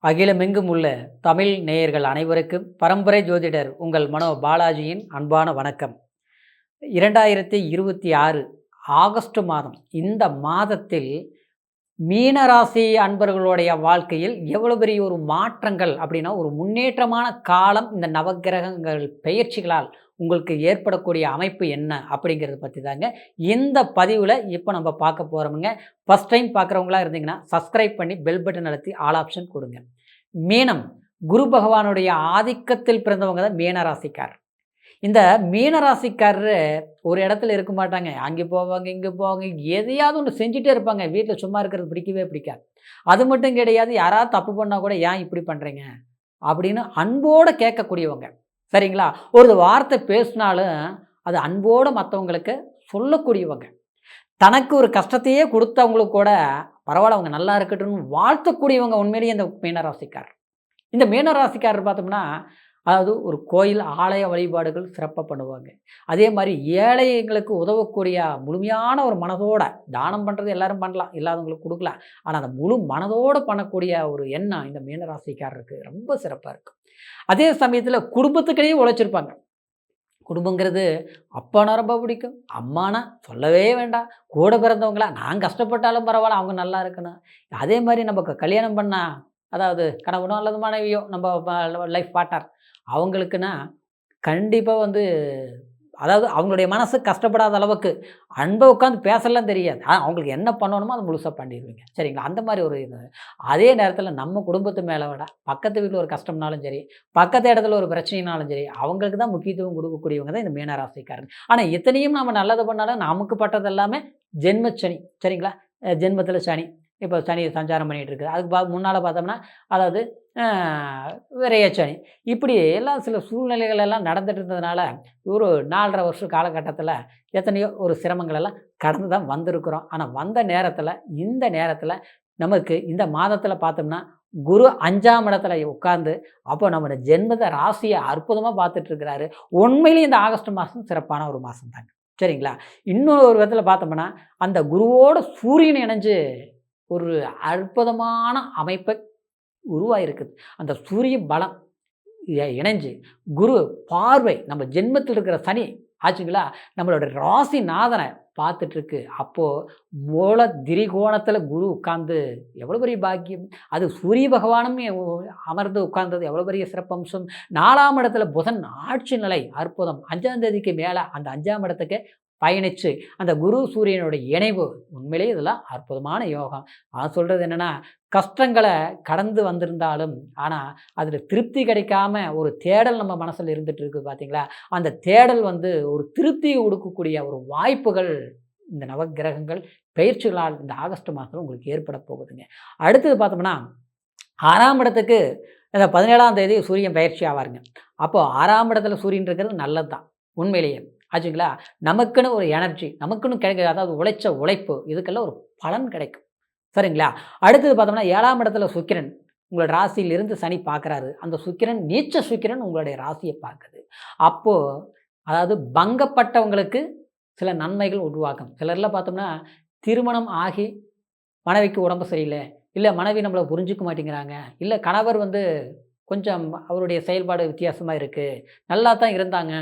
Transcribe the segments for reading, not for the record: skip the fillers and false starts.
அகிலமெங்கும் உள்ள தமிழ் நேயர்கள் அனைவருக்கும் பரம்பரை ஜோதிடர் உங்கள் மனோ பாலாஜியின் அன்பான வணக்கம். 2026 ஆகஸ்ட் மாதம், இந்த மாதத்தில் மீனராசி அன்பர்களுடைய வாழ்க்கையில் எவ்வளவு பெரிய ஒரு மாற்றங்கள் அப்படின்னா ஒரு முன்னேற்றமான காலம் இந்த நவக்கிரகங்கள் பெயர்ச்சிகளால் உங்களுக்கு ஏற்படக்கூடிய அமைப்பு என்ன அப்படிங்கிறத பற்றி தாங்க இந்த பதிவில் இப்போ நம்ம பார்க்க போகிறோமுங்க. ஃபஸ்ட் டைம் பார்க்குறவங்களா இருந்தீங்கன்னா சப்ஸ்கிரைப் பண்ணி பெல் பட்டன் அழுத்தி ஆல் ஆப்ஷன் கொடுங்க. மீனம் குரு பகவானுடைய ஆதிக்கத்தில் பிறந்தவங்க தான் மீனராசிக்காரர். இந்த மீனராசிக்காரரு ஒரு இடத்துல இருக்க மாட்டாங்க. அங்கே போவாங்க, இங்கே போவாங்க, எதையாவது ஒன்று செஞ்சுட்டே இருப்பாங்க. வீட்டில் சும்மா இருக்கிறது பிடிக்கவே பிடிக்காது. அது மட்டும் கிடையாது, யாராவது தப்பு பண்ணால் கூட ஏன் இப்படி பண்ணுறீங்க அப்படின்னு அன்போடு கேட்கக்கூடியவங்க. சரிங்களா? ஒரு வார்த்தை பேசினாலும் அது அன்போடு மற்றவங்களுக்கு சொல்லக்கூடியவங்க. தனக்கு ஒரு கஷ்டத்தையே கொடுத்தவங்களுக்கு கூட பரவாயில்ல, அவங்க நல்லா இருக்கட்டும்னு வாழ்த்தக்கூடியவங்க உண்மையிலேயே இந்த மீனராசிக்காரர். இந்த மீனராசிக்காரர் பார்த்தோம்னா, அதாவது ஒரு கோயில் ஆலய வழிபாடுகள் சிறப்பாக பண்ணுவாங்க. அதே மாதிரி ஏழைங்களுக்கு உதவக்கூடிய முழுமையான ஒரு மனதோட தானம் பண்ணுறது எல்லாரும் பண்ணலாம், இல்லாதவங்களுக்கு கொடுக்கலாம். ஆனால் அந்த முழு மனதோடு பண்ணக்கூடிய ஒரு எண்ணம் இந்த மீனராசிக்காரருக்கு ரொம்ப சிறப்பாக இருக்கும். அதே சமயத்தில் குடும்பத்துக்கிடையே உழைச்சிருப்பாங்க. குடும்பங்கிறது அப்பானா ரொம்ப பிடிக்கும், அம்மானா சொல்லவே வேண்டாம், கூட பிறந்தவங்களா நான் கஷ்டப்பட்டாலும் பரவாயில்ல அவங்க நல்லா இருக்கணும். அதே மாதிரி நமக்கு கல்யாணம் பண்ணால், அதாவது கணவனோ அல்லது மனைவியோ நம்ம லைஃப் பார்ட்னர் அவங்களுக்குன்னா கண்டிப்பாக அதாவது அவங்களுடைய மனசு கஷ்டப்படாத அளவுக்கு அன்பை உட்காந்து பேசலாம் தெரியாது. அவங்களுக்கு என்ன பண்ணணுமோ அதை முழுசாக பண்ணிடுவீங்க. சரிங்களா? அந்த மாதிரி ஒரு இது. அதே நேரத்தில் நம்ம குடும்பத்து மேலே விட பக்கத்து வீட்டில் ஒரு கஷ்டம்னாலும் சரி, பக்கத்து இடத்துல ஒரு பிரச்சனைனாலும் சரி, அவங்களுக்கு தான் முக்கியத்துவம் கொடுக்கக்கூடியவங்க தான் இந்த மீனராசிக்காரங்க. ஆனால் இத்தனையும் நம்ம நல்லது பண்ணாலும் நமக்கு பட்டது எல்லாமே ஜென்மச்சனி. சரிங்களா? ஜென்மத்தில் சனி. இப்போ சனி சஞ்சாரம் பண்ணிகிட்டு இருக்குது. அதுக்கு முன்னால் பார்த்தோம்னா, அதாவது விரையச்சனி. இப்படி எல்லாம் சில சூழ்நிலைகள் எல்லாம் நடந்துட்டு இருந்ததுனால ஒரு 4.5 வருஷ காலகட்டத்தில் எத்தனையோ ஒரு சிரமங்கள் எல்லாம் கடந்து தான் வந்திருக்கிறோம். ஆனால் வந்த நேரத்தில், இந்த நேரத்தில் நமக்கு இந்த மாதத்தில் பார்த்தோம்னா குரு 5ஆம் இடத்துல உட்கார்ந்து அப்போ நம்ம ஜென்மத ராசியை அற்புதமாக பார்த்துட்ருக்கிறாரு. உண்மையிலேயே இந்த ஆகஸ்ட் மாதம் சிறப்பான ஒரு மாதம் தாங்க. சரிங்களா? இன்னொரு விதத்தில் பார்த்தோம்னா அந்த குருவோட சூரியன் இணைஞ்சு ஒரு அற்புதமான அமைப்பை உருவாயிருக்குது. அந்த சூரிய பலம் இணைஞ்சு குரு பார்வை நம்ம ஜென்மத்தில் இருக்கிற சனி ஆச்சுங்களா, நம்மளோட ராசிநாதனை பார்த்துட்ருக்கு. அப்போது மூல திரிகோணத்தில் குரு உட்கார்ந்து எவ்வளோ பெரிய பாக்கியம். அது சூரிய பகவானும் அமர்ந்து உட்கார்ந்தது எவ்வளோ பெரிய சிறப்பம்சம். 4ஆம் இடத்துல புதன் ஆட்சி நிலை அற்புதம். 5ஆம் தேதிக்கு மேலே அந்த 5ஆம் இடத்துக்கு பயணித்து அந்த குரு சூரியனுடைய இணைவு உண்மையிலே இதெல்லாம் அற்புதமான யோகம். நான் சொல்கிறது என்னென்னா, கஷ்டங்களை கடந்து வந்திருந்தாலும் ஆனால் அதில் திருப்தி கிடைக்காம ஒரு தேடல் நம்ம மனசில் இருந்துகிட்டு இருக்குது பார்த்தீங்களா, அந்த தேடல் ஒரு திருப்தியை கொடுக்கக்கூடிய ஒரு வாய்ப்புகள் இந்த நவக்கிரகங்கள் பயிற்சிகளால் இந்த ஆகஸ்ட் மாதத்தில் உங்களுக்கு ஏற்பட போகுதுங்க. அடுத்தது பார்த்தோம்னா 6ஆம் இடத்துக்கு இந்த 17ஆம் தேதி சூரியன் பயிற்சி ஆவாருங்க. அப்போது 6ஆம் இடத்துல சூரியன் இருக்கிறது நல்லது தான் உண்மையிலேயே ஆச்சுங்களா. நமக்குன்னு ஒரு எனர்ஜி, நமக்குன்னு கிடைக்கிது, அதாவது உழைச்ச உழைப்பு, இதுக்கெல்லாம் ஒரு பலன் கிடைக்கும். சரிங்களா? அடுத்தது பார்த்தோம்னா 7ஆம் இடத்துல சுக்கிரன் உங்களோட ராசியிலிருந்து சனி பார்க்குறாரு. அந்த சுக்கிரன் நீச்ச சுக்கிரன் உங்களுடைய ராசியை பார்க்குது. அப்போது அதாவது பங்கப்பட்டவங்களுக்கு சில நன்மைகள் உருவாக்கும். சிலர்லாம் பார்த்தோம்னா திருமணம் ஆகி மனைவிக்கு உடம்பு சரியில்லை, இல்லை மனைவி நம்மளை புரிஞ்சிக்க மாட்டேங்கிறாங்க, இல்லை கணவர் கொஞ்சம் அவருடைய செயல்பாடு வித்தியாசமாக இருக்குது, நல்லா தான்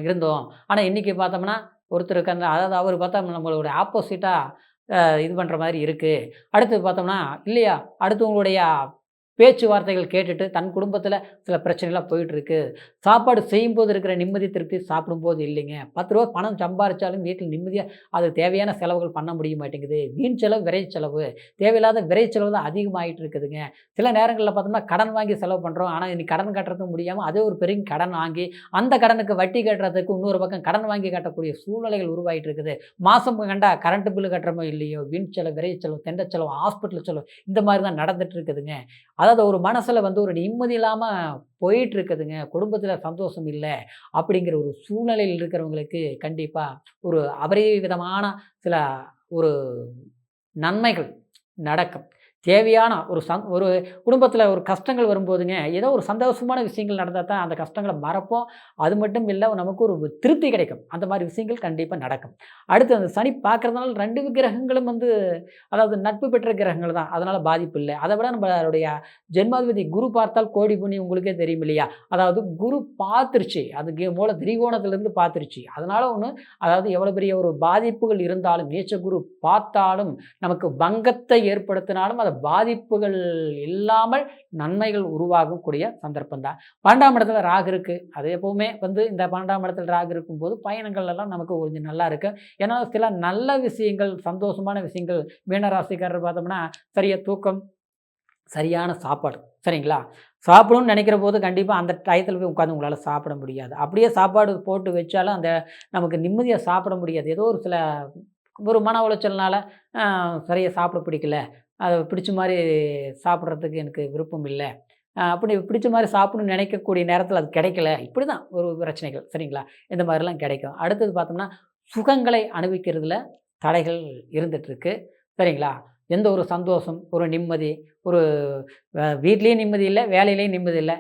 இருந்தோம், ஆனால் இன்றைக்கி பார்த்தோம்னா ஒருத்தருக்கு அதாவது அவர் பார்த்தா நம்மளுடைய ஆப்போசிட்டாக இது பண்ணுற மாதிரி இருக்குது. அடுத்தது பார்த்தோம்னா இல்லையா, அடுத்து உங்களுடைய பேச்சுவார்த்தைகள் கேட்டுட்டு தன் குடும்பத்தில் சில பிரச்சனைலாம் போயிட்டுருக்கு. சாப்பாடு செய்யும்போது இருக்கிற நிம்மதி திருப்தி சாப்பிடும்போது இல்லைங்க. 10 ரூபா பணம் சம்பாரித்தாலும் வீட்டில் நிம்மதியாக அது தேவையான செலவுகள் பண்ண முடிய மாட்டேங்குது. வீண் செலவு, விரை செலவு, தேவையில்லாத விரை செலவு தான் அதிகமாகிட்டு இருக்குதுங்க. சில நேரங்களில் பார்த்தோம்னா கடன் வாங்கி செலவு பண்ணுறோம். ஆனால் இன்னைக்கு கடன் கட்டுறதுக்கு முடியாமல் அதே ஒரு பெரிய கடன் வாங்கி அந்த கடனுக்கு வட்டி கட்டுறதுக்கு இன்னொரு பக்கம் கடன் வாங்கி கட்டக்கூடிய சூழ்நிலைகள் உருவாகிட்டு இருக்குது. மாதம் கண்டா கரண்ட் பில்லு கட்டுறமோ இல்லையோ, வீண் செலவு, விரை செலவு, தெண்ட செலவு, ஹாஸ்பிட்டல் செலவு, இந்த மாதிரி தான் நடந்துட்டு இருக்குதுங்க. அதாவது ஒரு மனசில் ஒரு நிம்மதி இல்லாமல் போயிட்டுருக்குதுங்க, குடும்பத்தில் சந்தோஷம் இல்லை அப்படிங்கிற ஒரு சூழ்நிலையில் இருக்கிறவங்களுக்கு கண்டிப்பாக ஒரு அபரிவிதமான சில ஒரு நன்மைகள் நடக்கும். தேவையான ஒரு குடும்பத்தில ஒரு கஷ்டங்கள் வரும்போதுங்க, ஏதோ ஒரு சந்தோஷமான விஷயங்கள் நடந்தா தான் அந்த கஷ்டங்கள மறப்போம். அது மட்டும் இல்ல, நமக்கு ஒரு திருப்தி கிடைக்கும். அந்த மாரி விஷயங்கள் கண்டிப்பா நடக்கும். அடுத்து அந்த சனி பார்க்கறதுனால 2 கிரகங்களும் வந்து அதாவது நட்பு பெற்ற கிரகங்கள் தான். அதனால பாதிப்பு இல்ல. அத விட நம்மளுடைய ஜென்மாதிபதி குரு பார்த்தால் கோடி புண்ணியம் உங்களுக்கே தெரியும் இல்லையா? அதாவது குரு பார்த்துருச்சு. அது மூல திரிகோணத்திலிருந்து பார்த்துருச்சு. அதனால அதாவது எவ்வளோ பெரிய ஒரு பாதிப்புகள் இருந்தாலும், நீச்ச குரு பார்த்தாலும், நமக்கு பங்கத்தை ஏற்படுத்தினாலும், அது பாதிப்புகள் இல்லாமல் நன்மைகள் உருவாகக்கூடிய சந்தர்ப்பம் தான். 12ஆம் இடத்துல ராகு இருக்கு. அது எப்பவுமே வந்து இந்த 12ஆம் இடத்துல ராகு இருக்கும்போது, பயணங்கள் எல்லாம் நமக்கு கொஞ்சம் நல்லா இருக்கு. ஏன்னா, சில நல்ல விஷயங்கள், சந்தோஷமான விஷயங்கள் மீனராசிக்காரர் பார்த்தோம்னா, சரியா தூக்கம், சரியான சாப்பாடு. சரிங்களா? சாப்பிடணும்னு நெனைக்கிற போது கண்டிப்பா அந்த டயத்துல போய் உட்காந்து உங்களால சாப்பிட முடியாது. அப்படியே சாப்பாடு போட்டு வச்சாலும், நமக்கு நிம்மதியா சாப்பிட முடியாது. ஏதோ ஒரு சில ஒரு மன உளைச்சல்னால அ சரியா சாப்பிட பிடிக்கல. அத பிடிச்ச மாரி சாப்பிடுறதுக்கு எனக்கு விருப்பம் இல்ல. அப்படி பிடிச்ச மாரி சாப்பிடணும்னு நினைக்கக்கூடிய நேரத்தில அது கிடைக்கல. இப்படிதான் ஒரு பிரச்சனைகள். சரிங்களா? இந்த மாரிலாம் கிடைக்கும். அடுத்தது பார்த்தோம்னா, சுகங்களை அனுபவிக்கிறதுல தடைகள் இருந்துட்டுருக்கு. சரிங்களா? எந்த ஒரு சந்தோஷம், ஒரு நிம்மதி, ஒரு வீட்லயும் நிம்மதி இல்ல, வேலையிலயும் நிம்மதி இல்ல.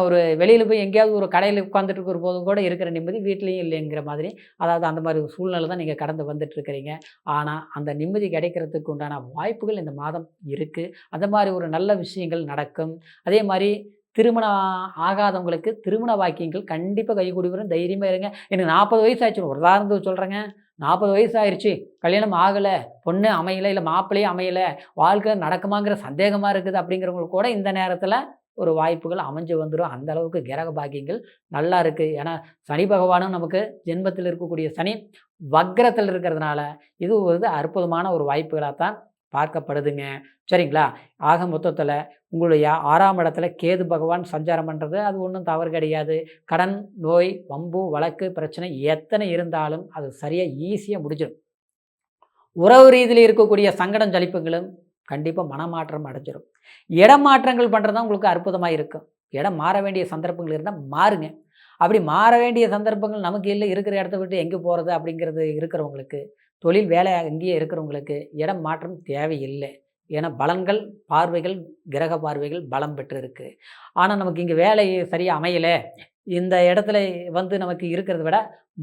ஒரு வெளியில போய் எங்கேயாவது ஒரு கடையில உட்காந்துட்டு இருக்கிற போது கூட இருக்கிற நிம்மதி வீட்லயும் இல்லைங்கிற மாதிரி, அதாவது அந்த மாரி ஒரு சூழ்நிலை தான் நீங்க கடந்து வந்துட்டுருக்கிறீங்க. ஆனா, அந்த நிம்மதி கிடைக்கிறதுக்கு உண்டான வாய்ப்புகள் இந்த மாதம் இருக்கு. அந்த மாரி ஒரு நல்ல விஷயங்கள் நடக்கும். அதே மாரி திருமணம் ஆகாதவங்களுக்கு திருமண வாக்கியங்கள் கண்டிப்பா கைகூடி வரும். தைரியமா இருங்க. எனக்கு 40 வயசு ஆச்சு. ஒரு உதாரணத்துக்கு சொல்றேங்க. 40 வயசு ஆயிருச்சு. கல்யாணம் ஆகல. பொண்ணு அமையல, இல்ல மாப்பிள்ளையே அமையல. வாழ்க்கை நடக்குமாங்கிற சந்தேகமா இருக்குது அப்படிங்கிறவங்களுக்கு கூட இந்த நேரத்தில ஒரு வாய்ப்புகள் அமைஞ்சு வந்துரும். அந்த அளவுக்கு கிரக பாக்கியங்கள் நல்லா இருக்கு. ஏன்னா, சனி பகவானும் நமக்கு ஜென்மத்தில இருக்கக்கூடிய சனி வக்ரத்தில இருக்கிறதுனால, இது ஒரு அற்புதமான ஒரு வாய்ப்புகளா தான் பார்க்கப்படுதுங்க. சரிங்களா? ஆக மொத்தத்தில உங்களுடைய 6ஆம் இடத்துல கேது பகவான் சஞ்சாரம் பண்றது, அது ஒண்ணும் தவறு கிடையாது. கடன், நோய், வம்பு, வழக்கு, பிரச்சனை எத்தனை இருந்தாலும் அது சரியா ஈஸியா முடிஞ்சிரும். உறவு ரீதியில இருக்கக்கூடிய சங்கடம், சலிப்புகளும் கண்டிப்பா மனமாற்றம் அடைஞ்சிரும். இடம் மாற்றங்கள் பண்றது தான் உங்களுக்கு அற்புதமா இருக்கும். இடம் மாற வேண்டிய சந்தர்ப்பங்கள் இருந்தா மாறுங்க. அப்படி மாற வேண்டிய சந்தர்ப்பங்கள் நமக்கு இல்ல, இருக்கிற இடத்த விட்டு எங்க போறது அப்படிங்கிறது இருக்கிறவங்களுக்கு, தொழில் வேலை அங்கேயே இருக்கிறவங்களுக்கு இடம் மாற்றம் தேவையில்ல. ஏன்னா பலன்கள், பார்வைகள், கிரக பார்வைகள் பலம் பெற்று இருக்கு. ஆனா நமக்கு இங்க வேலை சரியா அமையல. இந்த இடத்துல வந்து நமக்கு இருக்கிறத விட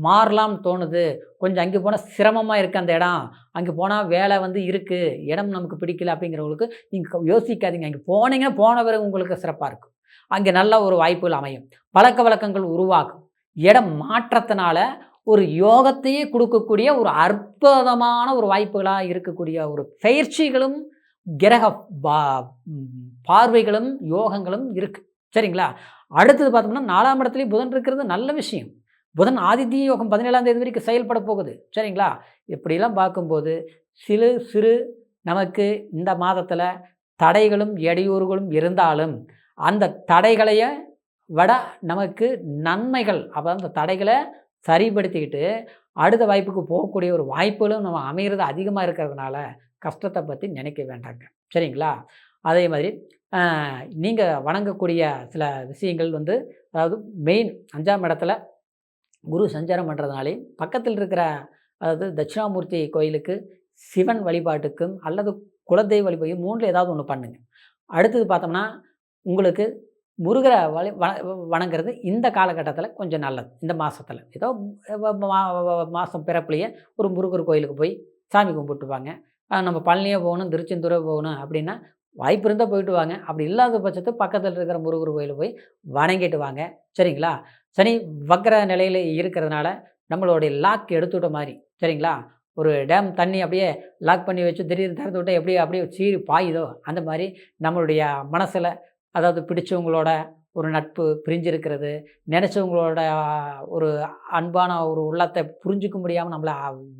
மாறலாம்னு தோணுது. கொஞ்சம் அங்கே போனா சிரமமா இருக்கு அந்த இடம். அங்கே போனா வேலை வந்து இருக்கு. இடம் நமக்கு பிடிக்கல அப்படிங்கிறவங்களுக்கு, நீங்க யோசிக்காதீங்க. அங்கே போனீங்கன்னா, போன பிறகு உங்களுக்கு சிறப்பா இருக்கும். அங்கே நல்ல ஒரு வாய்ப்புகள் அமையும். பழக்கவழக்கங்கள் உருவாகும். இடம் மாற்றத்தினால ஒரு யோகத்தையே குடுக்கக்கூடிய ஒரு அற்புதமான ஒரு வாய்ப்புகளா இருக்கக்கூடிய ஒரு பெயர்ச்சிகளும், கிரக பா பார்வைகளும், யோகங்களும் இருக்கு. சரிங்களா? அடுத்தது பார்த்தோம்னா 4ஆம் இடத்திலேயே புதன் இருக்கிறது நல்ல விஷயம். புதன் ஆதித்ய யோகம் 17ஆம் தேதி வரைக்கும் செயல்பட போகுது. சரிங்களா? இப்படிலாம் பார்க்கும்போது சிறு சிறு நமக்கு இந்த மாதத்தில தடைகளும், இடையூறுகளும் இருந்தாலும், அந்த தடைகளைய விட நமக்கு நன்மைகள், அப்ப அந்த தடைகள சரிப்படுத்திக்கிட்டு, அடுத்த வாய்ப்புக்கு போகக்கூடிய ஒரு வாய்ப்புகளும் நம்ம அமையிறது அதிகமா இருக்கிறதுனால, கஷ்டத்த பத்தி நினைக்க வேண்டாங்க. சரிங்களா? அதே மாதிரி அ நீங்க வணங்கக்கூடிய சில விஷயங்கள் வந்து அதாவது மெயின் 5ஆம் இடத்துல குரு சஞ்சாரம் பண்ணுறதுனாலே, பக்கத்தில் இருக்கிற அதாவது தட்சிணாமூர்த்தி கோயிலுக்கு, சிவன் வழிபாட்டுக்கும் அல்லது குலதெய்வ வழிபாடு 3ல ஏதாவது ஒண்ணு பண்ணுங்க. அடுத்தது பார்த்தோம்னா, உங்களுக்கு முருகர வழி வணங்குறது இந்த காலகட்டத்தில கொஞ்சம் நல்லது. இந்த மாசத்தில. ஏதோ மாசம் பிறப்புலயே ஒரு முருகர் கோயிலுக்கு போய் சாமி கும்பிட்டு வாங்க. நம்ம பழனியே போகணும், திருச்செந்தூரே போகணும் அப்படின்னா, வாய்ப்பு இருந்தா போயிட்டு வாங்க. அப்படி இல்லாத பட்சத்துக்கு பக்கத்தில இருக்கிற முருகர் கோயிலுக்கு போய் வணங்கிட்டு வாங்க. சரிங்களா? சனி வக்ர நிலையில இருக்கிறதுனால, நம்மளுடைய லாக் எடுத்துவிட்ட மாரி. சரிங்களா? ஒரு டேம் தண்ணி அப்படியே லாக் பண்ணி வச்சு திடீர்னு திறந்து விட்டா எப்படி அப்படியே சீறி பாயுதோ, அந்த மாரி நம்மளுடைய மனசுல அதாவது பிடிச்சவங்களோட ஒரு நட்பு பிரிஞ்சிருக்கிறது, நினைச்சவங்களோட ஒரு அன்பான ஒரு உள்ளத்த புரிஞ்சுக்க முடியாம நம்மள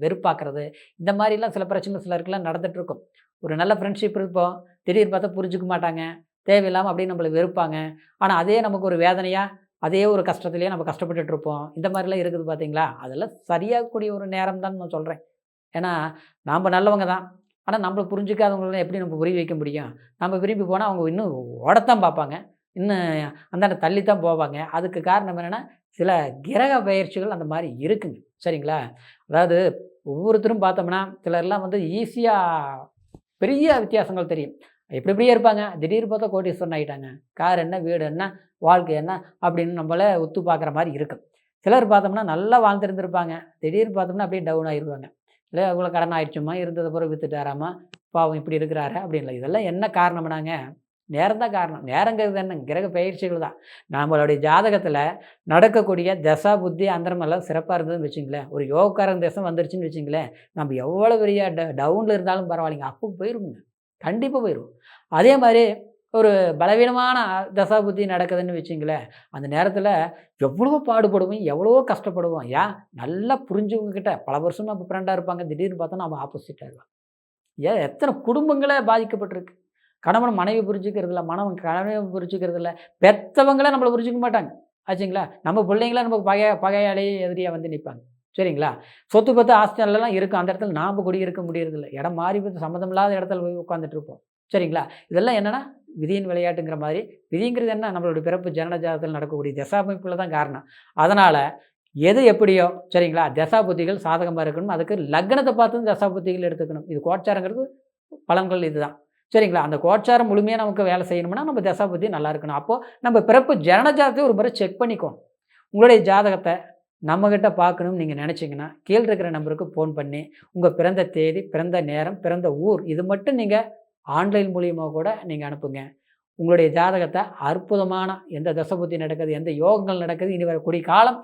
வெறுப்பாக்குறது, இந்த மாரிலாம் சில பிரச்சனை சிலருக்குலாம் நடந்துட்டுருக்கும். ஒரு நல்ல ஃப்ரெண்ட்ஷிப் இருப்போம். திடீர்னு பார்த்தா புரிஞ்சுக்க மாட்டாங்க. தேவையில்லாம அப்படியே நம்மள வெறுப்பாங்க. ஆனா அதே நமக்கு ஒரு வேதனையா, அதே ஒரு கஷ்டத்திலேயே நம்ம கஷ்டப்பட்டுட்டு இருப்போம். இந்த மாரிலாம் இருக்குது பார்த்தீங்களா? அதெல்லாம் சரியாகக்கூடிய ஒரு நேரம் தான்னு நான் சொல்றேன். ஏன்னா, நாம நல்லவங்க தான். ஆனா நம்மள புரிஞ்சுக்காதவங்கள எப்படி நம்ம புரிய வைக்க முடியும்? நம்ம விரும்பி போனா அவங்க இன்னும் ஓடத்தான் பார்ப்பாங்க. இன்னும் அந்தாண்ட தள்ளி தான் போவாங்க. அதுக்கு காரணம் என்னன்னா, சில கிரக பெயர்ச்சிகள் அந்த மாரி இருக்குங்க. சரிங்களா? அதாவது ஒவ்வொருத்தரும் பார்த்தோம்னா, சிலர்லாம் வந்து ஈஸியா பெரிய வித்தியாசங்கள் தெரியும். எப்படி இப்படியே இருப்பாங்க. திடீர்னு பார்த்தா கோடீஸ்வரன் ஆயிட்டாங்க. கார் என்ன, வீடு என்ன, வாழ்க்கை என்ன அப்படின்னு நம்மள உத்து பார்க்குற மாரி இருக்கும். சிலர் பார்த்தோம்னா நல்லா வாழ்ந்திருந்திருப்பாங்க. திடீர்னு பார்த்தோம்னா அப்படியே டவுன் ஆயிருவாங்க. இல்ல இவ்வளோ கடன் ஆயிடுச்சும்மா, இருந்தத பூரா வித்துட்டாராம்மா, பாவம் இப்படி இருக்கிறாரு அப்படின்ல. இதெல்லாம் என்ன காரணம்னாங்க, நேரம் தான் காரணம். நேரங்கிறது என்ன, கிரக பெயர்ச்சிகள் தான். நம்மளுடைய ஜாதகத்தில நடக்கக்கூடிய தசா, புத்தி, அந்தரமெல்லாம் சிறப்பா இருந்ததுன்னு வச்சுங்களேன், ஒரு யோகக்காரன் தசை வந்துருச்சுன்னு வச்சுங்களேன், நம்ம எவ்வளோ பெரிய டவுன்ல இருந்தாலும் பரவாயில்லைங்க, அப்போ போயிருவோங்க. கண்டிப்பா போயிருவோம். அதே மாரி ஒரு பலவீனமான தசா, புத்தி நடக்குதுன்னு வச்சுங்களேன், அந்த நேரத்தில எவ்வளவோ பாடுபடுவோம், எவ்வளவோ கஷ்டப்படுவோம். ஏன் நல்லா புரிஞ்சவங்க கிட்ட பல வருஷமா நம்ம ஃப்ரெண்டா இருப்பாங்க. திடீர்னு பார்த்தோன்னா அவன் ஆப்போசிட்டா இருப்பான். ஏன் எத்தனை குடும்பங்களே பாதிக்கப்பட்டிருக்கு. கணவன் மனைவி புரிஞ்சுக்கிறதில்ல, மனைவன் கணவனை புரிஞ்சுக்கிறதில்ல, பெத்தவங்களே நம்மள புரிஞ்சுக்க மாட்டாங்க. ஆச்சுங்களா? நம்ம பிள்ளைங்களே நமக்கு பகையாளி, எதிரியா வந்து நிப்பாங்க. சரிங்களா? சொத்து பத்து ஆஸ்தியெல்லாம் இருக்கும். அந்த இடத்துல நாம குடியிருக்க முடியறதில்ல. இடம் மாறி போய் சம்மந்தம் இல்லாத இடத்துல போய் உட்காந்துட்டு இருப்போம். சரிங்களா? இதெல்லாம் என்னன்னா, விதியின் விளையாட்டுங்கிற மாரி. விதிங்கிறது என்ன? நம்மளுடைய பிறப்பு ஜனன ஜாதகத்தில் நடக்கக்கூடிய தசாமைப்புல தான் காரணம். அதனால எது எப்படியோ சரிங்களா? தசா புத்திகள் சாதகமா இருக்கணும். அதுக்கு லக்னத்த பார்த்து தசா புத்திகள் எடுத்துக்கணும். இது கோச்சாரங்கிறது பலன்கள் இதுதான். சரிங்களா? அந்த கோச்சாரம் முழுமையா நமக்கு வேலை செய்யணும்னா, நம்ம தசா புத்தி நல்லா இருக்கணும். அப்போ நம்ம பிறப்பு ஜனன ஜாதகத்தை ஒரு முறை செக் பண்ணிக்கோணும். உங்களுடைய ஜாதகத்த நம்மகிட்ட பார்க்கணும்னு நீங்க நெனச்சீங்கன்னா, கீழ இருக்கிற நம்பருக்கு ஃபோன் பண்ணி, உங்க பிறந்த தேதி, பிறந்த நேரம், பிறந்த ஊர் இது மட்டும் நீங்க ஆன்லைன் மூலியமா கூட நீங்க அனுப்புங்க. உங்களுடைய ஜாதகத்த அற்புதமான எந்த தசபுத்தி நடக்குது, எந்த யோகங்கள் நடக்குது, இனி வரக்கூடிய காலம்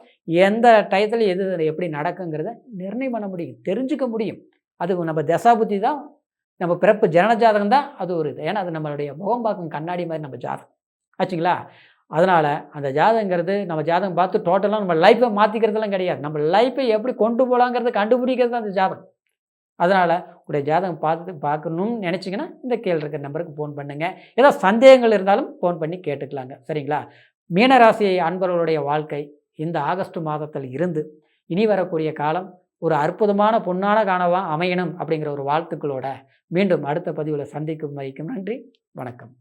எந்த டயத்துல எது எப்படி நடக்குங்கிறத நிர்ணயம் பண்ண முடியும். தெரிஞ்சுக்க முடியும். அது நம்ம தசாபுத்தி தான் நம்ம பிறப்பு ஜனன ஜாதகம் தான் அது ஒரு இது. ஏன்னா, அது நம்மளுடைய முகம் பார்க்கும் கண்ணாடி மாரி நம்ம ஜாதகம். ஆச்சுங்களா? அதனால அந்த ஜாதகங்கிறது நம்ம ஜாதகம் பார்த்து டோட்டலா நம்ம லைஃப்ப மாத்திக்கிறதெல்லாம் கிடையாது. நம்ம லைஃப்பை எப்படி கொண்டு போலாங்கிறத கண்டுபிடிக்கிறது தான் அந்த ஜாதகம். அதனால உங்களுடைய ஜாதகம் பார்க்கணும்னு நினைச்சீங்கன்னா, இந்த கீழ இருக்கிற நம்பருக்கு ஃபோன் பண்ணுங்க. ஏதாவது சந்தேகங்கள் இருந்தாலும் ஃபோன் பண்ணி கேட்டுக்கலாங்க. சரிங்களா? மீனராசி அன்பர்களுடைய வாழ்க்கை இந்த ஆகஸ்ட் மாதத்தில் இருந்து இனி வரக்கூடிய காலம் ஒரு அற்புதமான பொன்னான கனவா அமையணும் அப்படிங்கிற ஒரு வாழ்த்துக்களோட மீண்டும் அடுத்த பதிவுல சந்திக்கும் வரைக்கும் நன்றி. வணக்கம்.